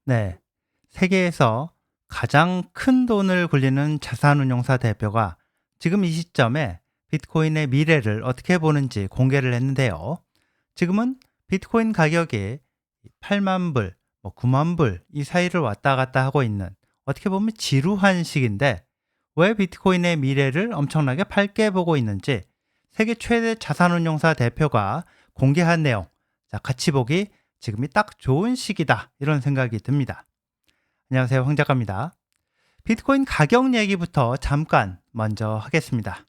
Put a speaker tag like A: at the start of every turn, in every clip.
A: 네. 세계에서 가장 큰 돈을 굴리는 자산운용사 대표가 지금 이 시점에 비트코인의 미래를 어떻게 보는지 공개를 했는데요. 지금은 비트코인 가격이 8만 불, 9만 불 이 사이를 왔다 갔다 하고 있는 어떻게 보면 지루한 시기인데 왜 비트코인의 미래를 엄청나게 밝게 보고 있는지 세계 최대 자산운용사 대표가 공개한 내용, 자, 같이 보기 지금이 딱 좋은 시기다 이런 생각이 듭니다. 안녕하세요, 황 작가입니다. 비트코인 가격 얘기부터 잠깐 먼저 하겠습니다.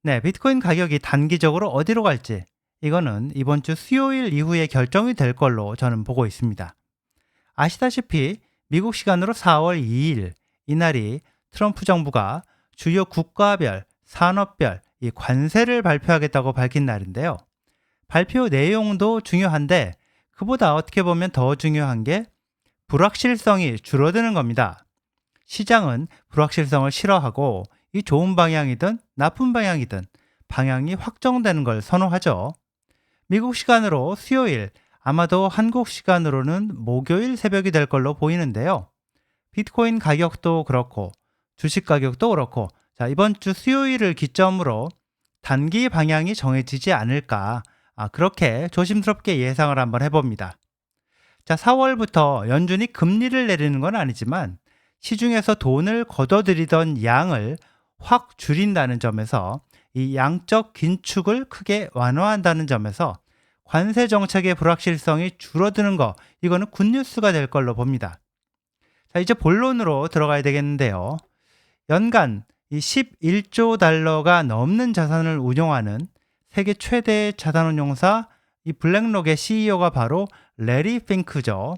A: 네, 비트코인 가격이 단기적으로 어디로 갈지 이거는 이번 주 수요일 이후에 결정이 될 걸로 저는 보고 있습니다. 아시다시피 미국 시간으로 4월 2일 이날이 트럼프 정부가 주요 국가별, 산업별 이 관세를 발표하겠다고 밝힌 날인데요. 발표 내용도 중요한데 그보다 어떻게 보면 더 중요한 게 불확실성이 줄어드는 겁니다. 시장은 불확실성을 싫어하고 이 좋은 방향이든 나쁜 방향이든 방향이 확정되는 걸 선호하죠. 미국 시간으로 수요일, 아마도 한국 시간으로는 목요일 새벽이 될 걸로 보이는데요. 비트코인 가격도 그렇고 주식 가격도 그렇고 자, 이번 주 수요일을 기점으로 단기 방향이 정해지지 않을까 그렇게 조심스럽게 예상을 한번 해봅니다. 자, 4월부터 연준이 금리를 내리는 건 아니지만 시중에서 돈을 걷어들이던 양을 확 줄인다는 점에서 이 양적 긴축을 크게 완화한다는 점에서 관세 정책의 불확실성이 줄어드는 거 이거는 굿뉴스가 될 걸로 봅니다. 자, 이제 본론으로 들어가야 되겠는데요. 연간 이 11조 달러가 넘는 자산을 운용하는 세계 최대 자산운용사 이 블랙록의 CEO가 바로 레리 핑크죠.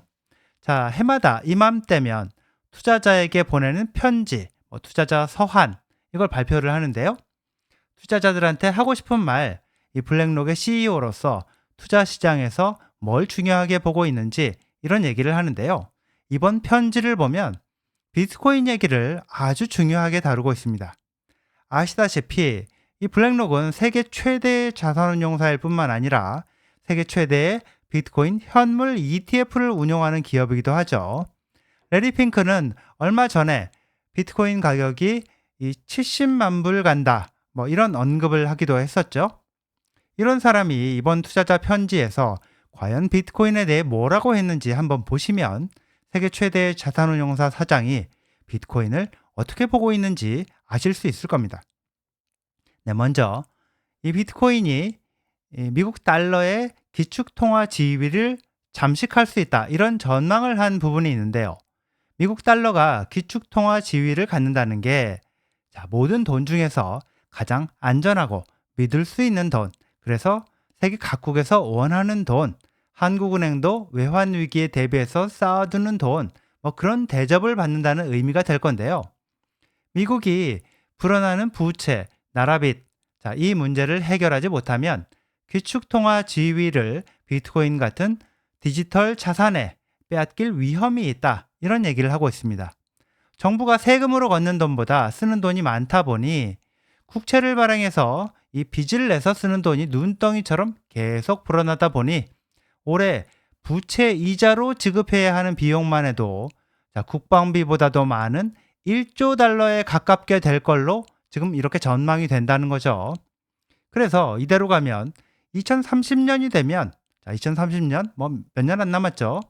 A: 자, 해마다 이맘때면 투자자에게 보내는 편지, 투자자 서한 이걸 발표를 하는데요. 투자자들한테 하고 싶은 말, 이 블랙록의 CEO로서 투자 시장에서 뭘 중요하게 보고 있는지 이런 얘기를 하는데요. 이번 편지를 보면 비트코인 얘기를 아주 중요하게 다루고 있습니다. 아시다시피 이 블랙록은 세계 최대 자산운용사일 뿐만 아니라 세계 최대의 비트코인 현물 ETF를 운용하는 기업이기도 하죠. 레리 핑크는 얼마 전에 비트코인 가격이 이 70만 불 간다 이런 언급을 하기도 했었죠. 이런 사람이 이번 투자자 편지에서 과연 비트코인에 대해 뭐라고 했는지 한번 보시면 세계 최대 자산운용사 사장이 비트코인을 어떻게 보고 있는지 아실 수 있을 겁니다. 네, 먼저 이 비트코인이 이 미국 달러의 기축통화 지위를 잠식할 수 있다 이런 전망을 한 부분이 있는데요. 미국 달러가 기축통화 지위를 갖는다는 게 모든 돈 중에서 가장 안전하고 믿을 수 있는 돈, 그래서 세계 각국에서 원하는 돈, 한국은행도 외환 위기에 대비해서 쌓아두는 돈, 그런 대접을 받는다는 의미가 될 건데요. 미국이 불어나는 부채, 나라빚, 이 문제를 해결하지 못하면 기축통화 지위를 비트코인 같은 디지털 자산에 빼앗길 위험이 있다. 이런 얘기를 하고 있습니다. 정부가 세금으로 걷는 돈보다 쓰는 돈이 많다 보니 국채를 발행해서 이 빚을 내서 쓰는 돈이 눈덩이처럼 계속 불어나다 보니 올해 부채 이자로 지급해야 하는 비용만 해도 국방비보다도 많은 1조 달러에 가깝게 될 걸로 지금 이렇게 전망이 된다는 거죠. 그래서 이대로 가면 2030년이 되면 2030년 몇 년 안 남았죠.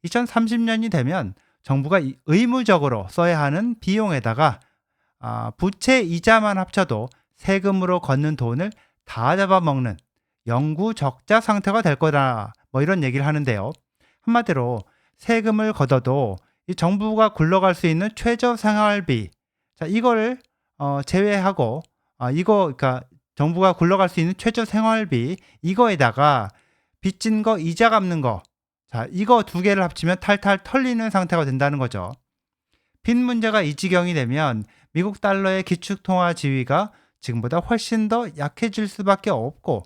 A: 2030년이 되면 정부가 의무적으로 써야 하는 비용에다가 부채 이자만 합쳐도 세금으로 걷는 돈을 다 잡아먹는 영구 적자 상태가 될 거다. 이런 얘기를 하는데요. 한마디로 세금을 걷어도 이 정부가 굴러갈 수 있는 최저 생활비, 이걸 제외하고 그러니까 정부가 굴러갈 수 있는 최저 생활비 이거에다가 빚진 거 이자 갚는 거, 이거 두 개를 합치면 탈탈 털리는 상태가 된다는 거죠. 빚 문제가 이 지경이 되면 미국 달러의 기축통화 지위가 지금보다 훨씬 더 약해질 수밖에 없고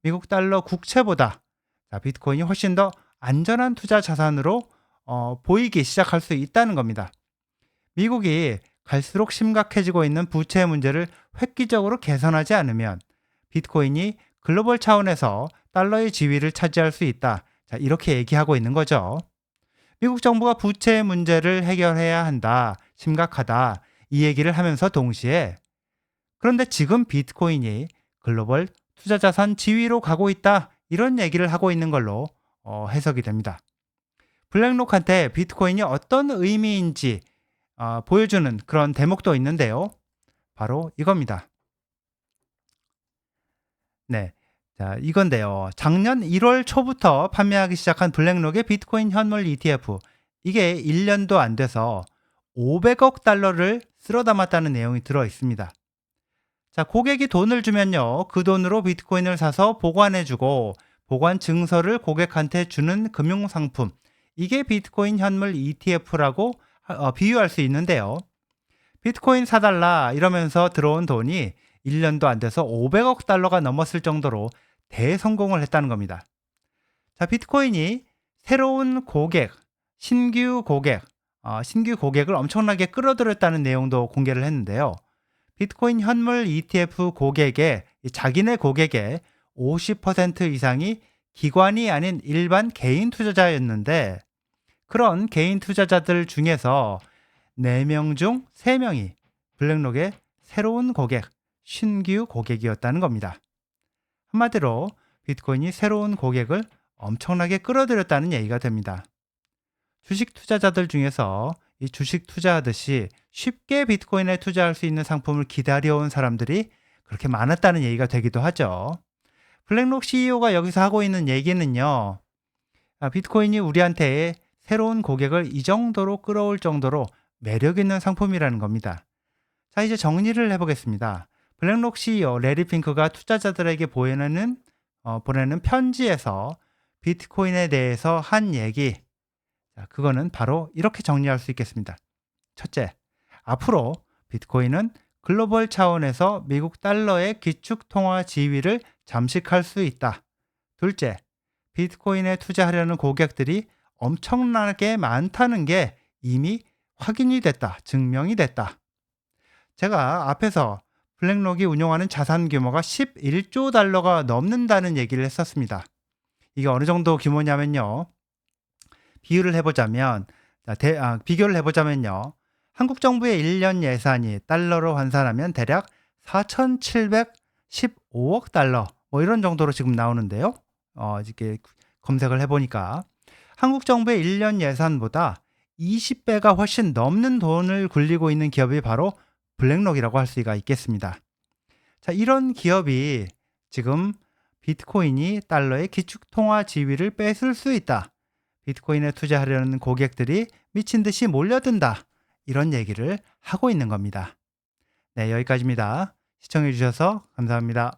A: 미국 달러 국채보다 비트코인이 훨씬 더 안전한 투자 자산으로 보이기 시작할 수 있다는 겁니다. 미국이 갈수록 심각해지고 있는 부채 문제를 획기적으로 개선하지 않으면 비트코인이 글로벌 차원에서 달러의 지위를 차지할 수 있다. 이렇게 얘기하고 있는 거죠. 미국 정부가 부채 문제를 해결해야 한다. 심각하다. 이 얘기를 하면서 동시에 그런데 지금 비트코인이 글로벌 투자 자산 지위로 가고 있다. 이런 얘기를 하고 있는 걸로 해석이 됩니다. 블랙록한테 비트코인이 어떤 의미인지 보여주는 그런 대목도 있는데요. 바로 이겁니다. 네. 자, 이건데요. 작년 1월 초부터 판매하기 시작한 블랙록의 비트코인 현물 ETF. 이게 1년도 안 돼서 500억 달러를 쓸어 담았다는 내용이 들어 있습니다. 자, 고객이 돈을 주면요. 그 돈으로 비트코인을 사서 보관해주고 보관 증서를 고객한테 주는 금융상품. 이게 비트코인 현물 ETF라고 비유할 수 있는데요. 비트코인 사달라 이러면서 들어온 돈이 1년도 안 돼서 500억 달러가 넘었을 정도로 대성공을 했다는 겁니다. 자, 비트코인이 새로운 고객, 신규 고객을 엄청나게 끌어들였다는 내용도 공개를 했는데요. 비트코인 현물 ETF 고객의 자기네 고객의 50% 이상이 기관이 아닌 일반 개인 투자자였는데 그런 개인 투자자들 중에서 4명 중 3명이 블랙록의 새로운 고객, 신규 고객이었다는 겁니다. 한마디로 비트코인이 새로운 고객을 엄청나게 끌어들였다는 얘기가 됩니다. 주식 투자자들 중에서 이 주식 투자하듯이 쉽게 비트코인에 투자할 수 있는 상품을 기다려온 사람들이 그렇게 많았다는 얘기가 되기도 하죠. 블랙록 CEO가 여기서 하고 있는 얘기는요. 비트코인이 우리한테 새로운 고객을 이 정도로 끌어올 정도로 매력 있는 상품이라는 겁니다. 자, 이제 정리를 해보겠습니다. 블랙록 CEO 레리 핑크가 투자자들에게 보내는 편지에서 비트코인에 대해서 한 얘기, 자, 그거는 바로 이렇게 정리할 수 있겠습니다. 첫째, 앞으로 비트코인은 글로벌 차원에서 미국 달러의 기축통화 지위를 잠식할 수 있다. 둘째, 비트코인에 투자하려는 고객들이 엄청나게 많다는 게 이미 확인이 됐다, 증명이 됐다. 제가 앞에서 블랙록이 운용하는 자산 규모가 11조 달러가 넘는다는 얘기를 했었습니다. 이게 어느 정도 규모냐면요. 비교를 해보자면요. 한국 정부의 1년 예산이 달러로 환산하면 대략 4,715억 달러 뭐 이런 정도로 지금 나오는데요. 이렇게 검색을 해보니까 한국 정부의 1년 예산보다 20배가 훨씬 넘는 돈을 굴리고 있는 기업이 바로 블랙록이라고 할 수가 있겠습니다. 자, 이런 기업이 지금 비트코인이 달러의 기축통화 지위를 뺏을 수 있다. 비트코인에 투자하려는 고객들이 미친 듯이 몰려든다. 이런 얘기를 하고 있는 겁니다. 네, 여기까지입니다. 시청해 주셔서 감사합니다.